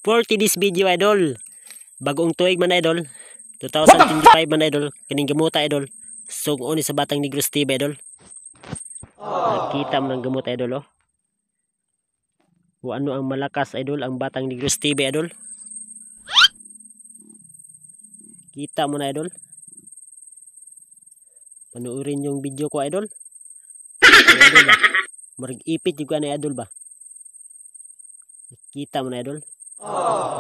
For today's video idol, bagong tuig man idol, 2025 man idol, kaning gamuta idol, sugon ni sa Batang Negros TV idol. Nakita mo ng gamot idol oh. O ano ang malakas idol, ang Batang Negros TV idol. Kita mo na idol. Panuorin yung video ko idol. Idol ba? Marag ipit yung ano idol ba? Kita mo na idol.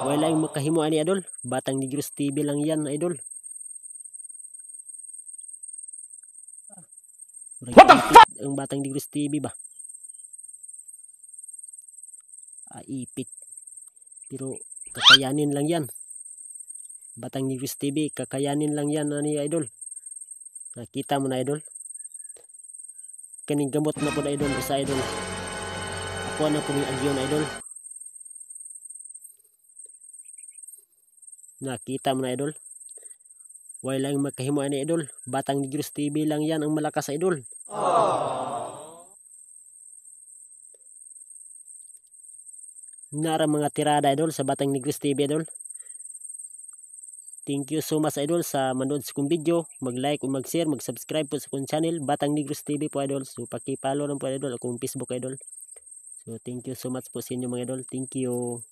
Wala yung makahimo ani idol. Batang Negros TV lang yan idol. What the fuck? Ang Batang Negros TV ba? Ipit. Pero kakayanin lang yan. Batang Negros TV, kakayanin lang yan ani idol. Nakita mo na idol. Kaning gamot na po na idol, isa idol. Ako na po ni agyon idol. Nakita mo na idol. Wala lang makahimo ani idol. Batang Negros TV lang yan ang malakas idol. Nara mga tirada idol sa Batang Negros TV idol. Thank you so much idol sa manood sa kong video. Mag-like o mag-share, mag-subscribe po sa kong channel Batang Negros TV po idol. So paki-follow lang po idol akong Facebook idol. So thank you so much po sa inyo mga idol. Thank you.